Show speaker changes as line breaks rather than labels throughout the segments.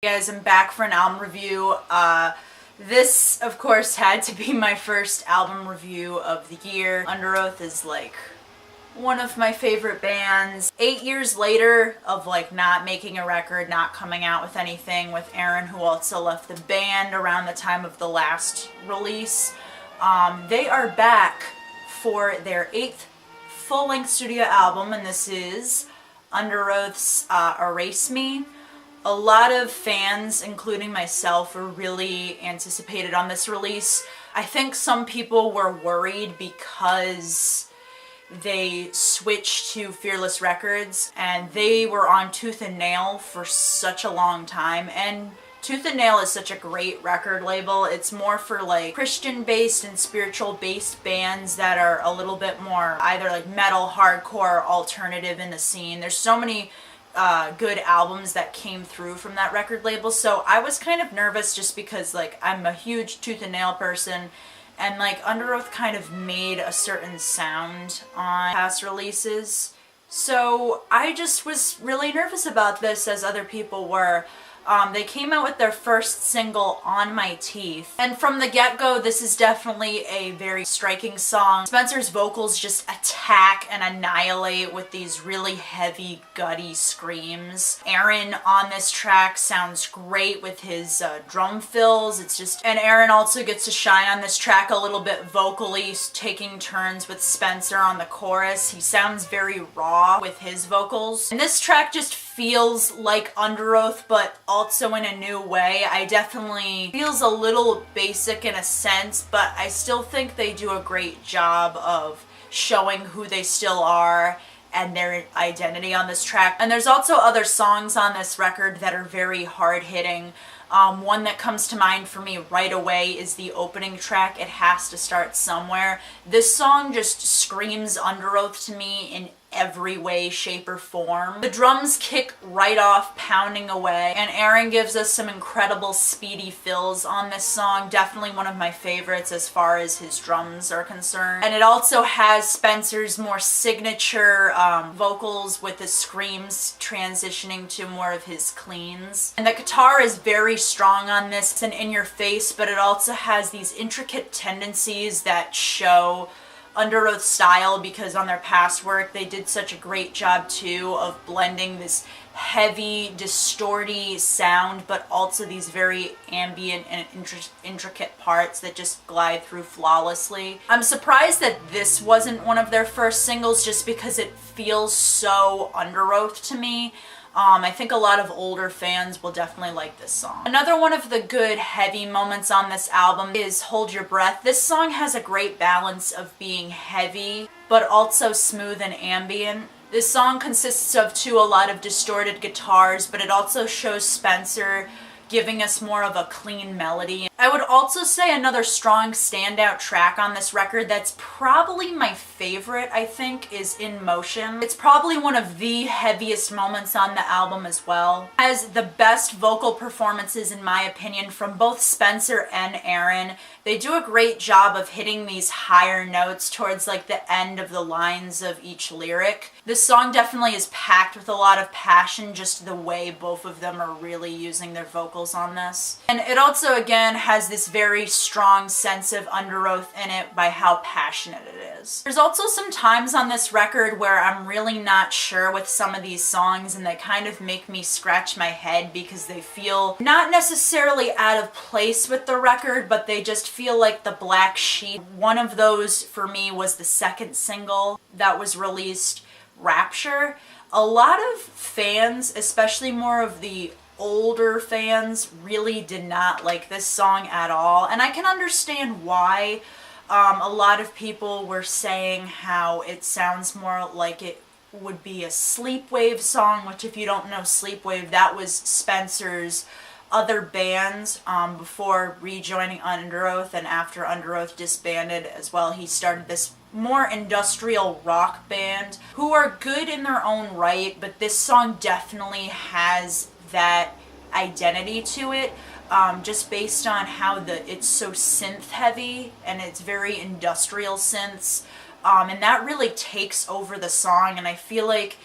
Hey guys, I'm back for an album review. This, of course, had to be my first album review of the year. Underoath is like one of my favorite bands. 8 years later of like not making a record, not coming out with anything, with Aaron, who also left the band around the time of the last release, they are back for their 8th full-length studio album, and this is Underoath's Erase Me. A lot of fans, including myself, were really anticipated on this release. I think some people were worried because they switched to Fearless Records and they were on Tooth and Nail for such a long time, and Tooth and Nail is such a great record label. It's more for like Christian-based and spiritual-based bands that are a little bit more either like metal, hardcore, alternative in the scene. There's so many good albums that came through from that record label, so I was kind of nervous just because like I'm a huge Tooth and Nail person, and like Underoath kind of made a certain sound on past releases, so I just was really nervous about this, as other people were. They came out with their first single, On My Teeth, and from the get-go this is definitely a very striking song. Spencer's vocals just attack and annihilate with these really heavy, gutty screams. Aaron on this track sounds great with his drum fills. And Aaron also gets to shine on this track a little bit vocally, taking turns with Spencer on the chorus. He sounds very raw with his vocals, and this track just feels like Underoath, but also in a new way. I definitely feels a little basic in a sense, but I still think they do a great job of showing who they still are and their identity on this track. And there's also other songs on this record that are very hard-hitting. One that comes to mind for me right away is the opening track, It Has to Start Somewhere. This song just screams Underoath to me in every way, shape, or form. The drums kick right off, pounding away, and Aaron gives us some incredible speedy fills on this song. Definitely one of my favorites as far as his drums are concerned. And it also has Spencer's more signature vocals with the screams transitioning to more of his cleans. And the guitar is very strong on this. It's an in-your-face, but it also has these intricate tendencies that show Underoath style, because on their past work they did such a great job too of blending this heavy, distorty sound, but also these very ambient and intricate parts that just glide through flawlessly. I'm surprised that this wasn't one of their first singles, just because it feels so Underoath to me. I think a lot of older fans will definitely like this song. Another one of the good heavy moments on this album is Hold Your Breath. This song has a great balance of being heavy, but also smooth and ambient. This song consists of a lot of distorted guitars, but it also shows Spencer giving us more of a clean melody. I would also say another strong standout track on this record that's probably my favorite, I think, is In Motion. It's probably one of the heaviest moments on the album as well. It has the best vocal performances, in my opinion, from both Spencer and Aaron. They do a great job of hitting these higher notes towards like the end of the lines of each lyric. This song definitely is packed with a lot of passion, just the way both of them are really using their vocals on this. And it also, again, has this very strong sense of Underoath in it by how passionate it is. There's also some times on this record where I'm really not sure with some of these songs, and they kind of make me scratch my head because they feel not necessarily out of place with the record, but they just feel like the black sheep. One of those for me was the second single that was released, Rapture. A lot of fans, especially more of the older fans, really did not like this song at all, and I can understand why. A lot of people were saying how it sounds more like it would be a Sleepwave song, which, if you don't know Sleepwave, that was Spencer's other bands before rejoining Underoath, and after Underoath disbanded as well, he started this more industrial rock band who are good in their own right, but this song definitely has that identity to it, just based on how it's so synth heavy and it's very industrial synths, and that really takes over the song, and I feel like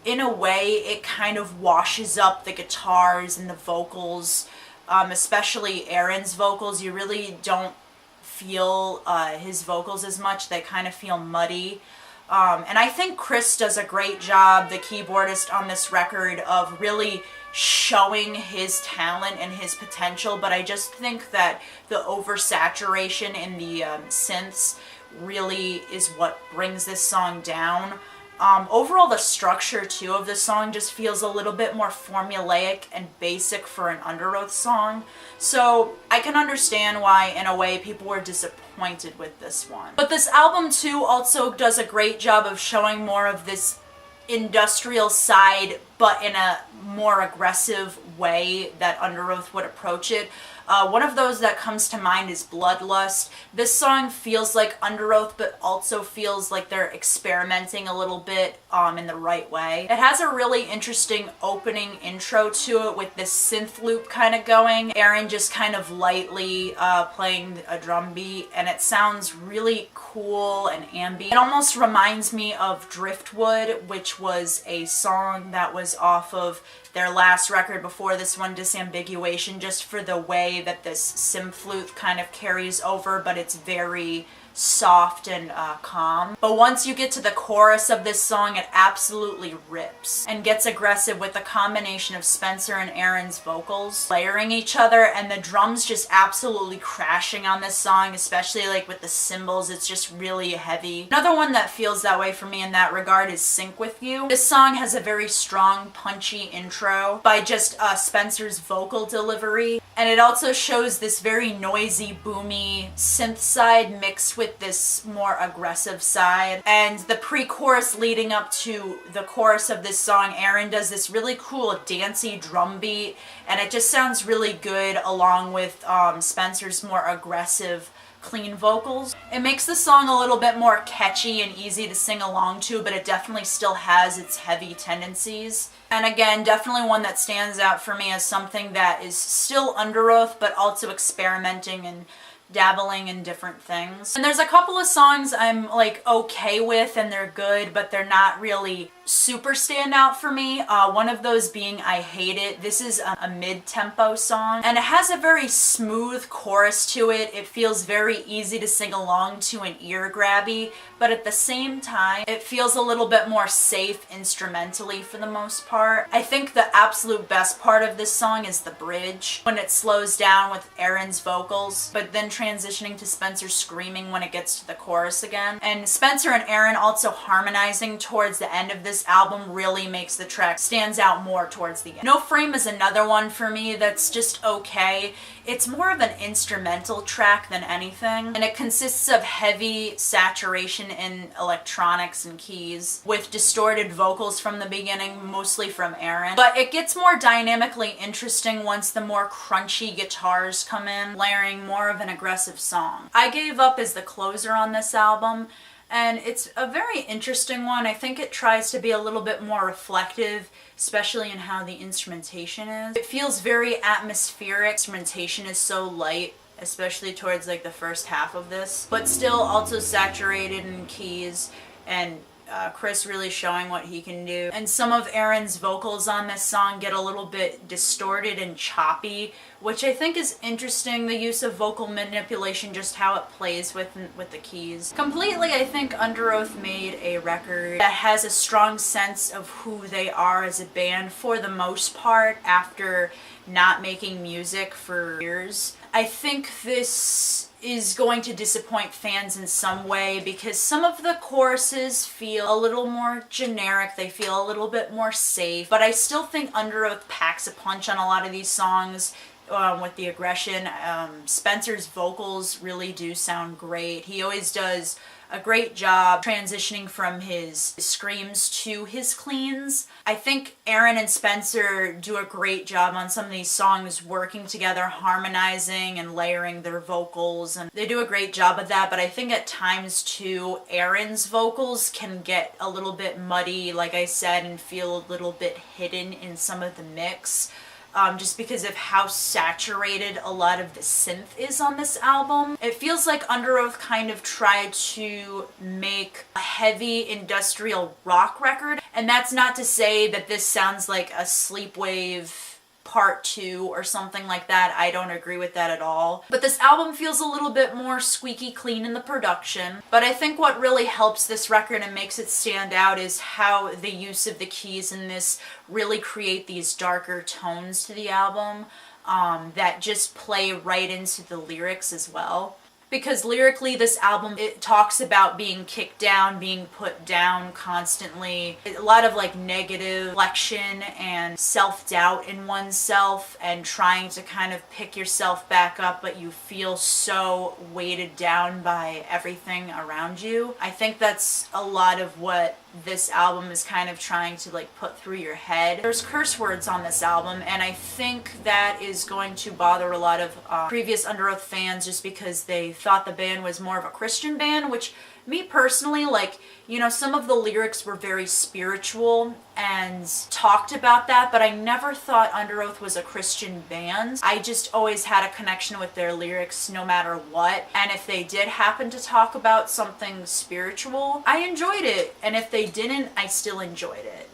in a way it kind of washes up the guitars and the vocals, especially Aaron's vocals. You really don't feel his vocals as much. They kind of feel muddy. And I think Chris does a great job, the keyboardist on this record, of really showing his talent and his potential, but I just think that the oversaturation in the synths really is what brings this song down. Overall, the structure too of the song just feels a little bit more formulaic and basic for an Underoath song, so I can understand why in a way people were disappointed with this one. But this album too also does a great job of showing more of this industrial side, but in a more aggressive way that Underoath would approach it. One of those that comes to mind is Bloodlust. This song feels like Underoath, but also feels like they're experimenting a little bit in the right way. It has a really interesting opening intro to it with this synth loop kind of going. Aaron just kind of lightly playing a drum beat, and it sounds really cool and ambient. It almost reminds me of Driftwood, which was a song that was off of their last record before this one, Disambiguation, just for the way that this sim flute kind of carries over, but it's very soft and calm. But once you get to the chorus of this song, it absolutely rips and gets aggressive with the combination of Spencer and Aaron's vocals layering each other, and the drums just absolutely crashing on this song, especially like with the cymbals. It's just really heavy. Another one that feels that way for me in that regard is Sync With You. This song has a very strong, punchy intro by just Spencer's vocal delivery, and it also shows this very noisy, boomy synth side mixed with this more aggressive side. And the pre-chorus leading up to the chorus of this song, Aaron does this really cool dancey drum beat, and it just sounds really good along with Spencer's more aggressive, clean vocals. It makes the song a little bit more catchy and easy to sing along to, but it definitely still has its heavy tendencies. And again, definitely one that stands out for me as something that is still Underoath, but also experimenting and dabbling in different things. And there's a couple of songs I'm like okay with and they're good, but they're not really super standout for me. One of those being I Hate It. This is a mid-tempo song, and it has a very smooth chorus to it. It feels very easy to sing along to and ear grabby, but at the same time, it feels a little bit more safe instrumentally for the most part. I think the absolute best part of this song is the bridge, when it slows down with Aaron's vocals, but then transitioning to Spencer screaming when it gets to the chorus again. And Spencer and Aaron also harmonizing towards the end of this album really makes the track stands out more towards the end. No Frame is another one for me that's just okay. It's more of an instrumental track than anything, and it consists of heavy saturation in electronics and keys with distorted vocals from the beginning, mostly from Aaron. But it gets more dynamically interesting once the more crunchy guitars come in, layering more of an aggressive song. I Gave Up is the closer on this album, and it's a very interesting one. I think it tries to be a little bit more reflective, especially in how the instrumentation is. It feels very atmospheric. Instrumentation is so light, especially towards like the first half of this, but still also saturated in keys, and Chris really showing what he can do. And some of Aaron's vocals on this song get a little bit distorted and choppy, which I think is interesting, the use of vocal manipulation, just how it plays with the keys. Completely, I think Underoath made a record that has a strong sense of who they are as a band for the most part after not making music for years. I think this is going to disappoint fans in some way because some of the choruses feel a little more generic, they feel a little bit more safe, but I still think Underoath packs a punch on a lot of these songs with the aggression. Spencer's vocals really do sound great. He always does a great job transitioning from his screams to his cleans. I think Aaron and Spencer do a great job on some of these songs, working together, harmonizing and layering their vocals, and they do a great job of that. But I think at times too, Aaron's vocals can get a little bit muddy, like I said, and feel a little bit hidden in some of the mix. Just because of how saturated a lot of the synth is on this album. It feels like Underoath kind of tried to make a heavy industrial rock record And that's not to say that this sounds like a Sleepwave Part 2 or something like that. I don't agree with that at all. But this album feels a little bit more squeaky clean in the production. But I think what really helps this record and makes it stand out is how the use of the keys in this really create these darker tones to the album that just play right into the lyrics as well. Because lyrically, this album, it talks about being kicked down, being put down constantly. A lot of like negative reflection and self-doubt in oneself and trying to kind of pick yourself back up, but you feel so weighted down by everything around you. I think that's a lot of what this album is kind of trying to like put through your head. There's curse words on this album, and I think that is going to bother a lot of previous Underoath fans just because they thought the band was more of a Christian band, which me personally, like, you know, some of the lyrics were very spiritual and talked about that, but I never thought Underoath was a Christian band. I just always had a connection with their lyrics no matter what, and if they did happen to talk about something spiritual, I enjoyed it, and if they didn't, I still enjoyed it.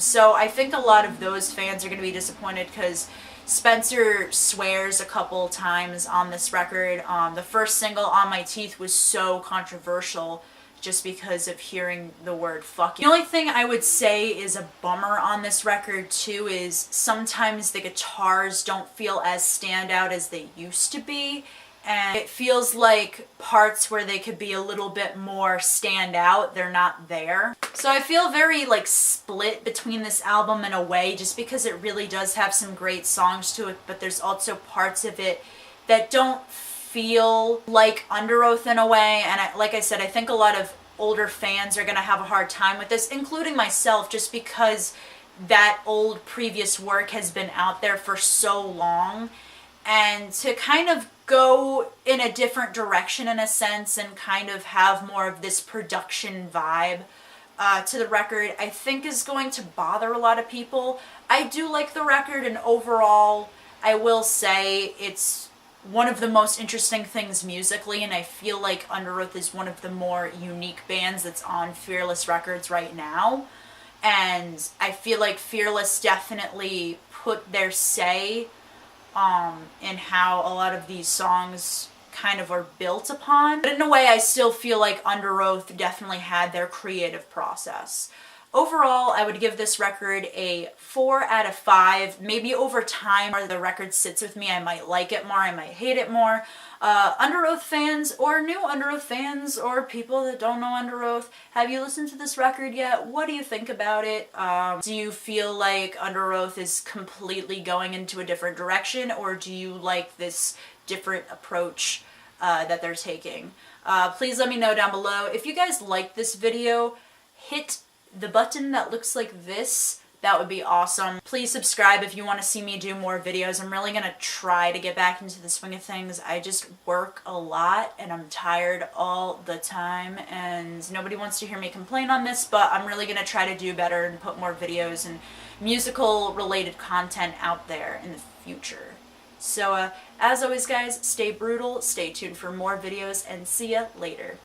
So I think a lot of those fans are going to be disappointed because Spencer swears a couple times on this record. The first single, On My Teeth, was so controversial just because of hearing the word fuck. The only thing I would say is a bummer on this record too is sometimes the guitars don't feel as standout as they used to be. And it feels like parts where they could be a little bit more stand out, they're not there. So I feel very like split between this album in a way, just because it really does have some great songs to it, but there's also parts of it that don't feel like Underoath in a way. And like I said, I think a lot of older fans are gonna have a hard time with this, including myself, just because that old previous work has been out there for so long. And to kind of go in a different direction in a sense and kind of have more of this production vibe to the record, I think is going to bother a lot of people. I do like the record, and overall, I will say it's one of the most interesting things musically, and I feel like Underoath is one of the more unique bands that's on Fearless Records right now. And I feel like Fearless definitely put their say in how a lot of these songs kind of are built upon. But in a way, I still feel like Underoath definitely had their creative process. Overall, I would give this record a 4 out of 5. Maybe over time, where the record sits with me, I might like it more, I might hate it more. Underoath fans, or new Underoath fans, or people that don't know Underoath, have you listened to this record yet? What do you think about it? Do you feel like Underoath is completely going into a different direction, or do you like this different approach that they're taking? Please let me know down below. If you guys like this video, hit the button that looks like this. That would be awesome. Please subscribe if you want to see me do more videos. I'm really going to try to get back into the swing of things. I just work a lot and I'm tired all the time, and nobody wants to hear me complain on this, but I'm really going to try to do better and put more videos and musical related content out there in the future. So as always guys, stay brutal, stay tuned for more videos, and see ya later.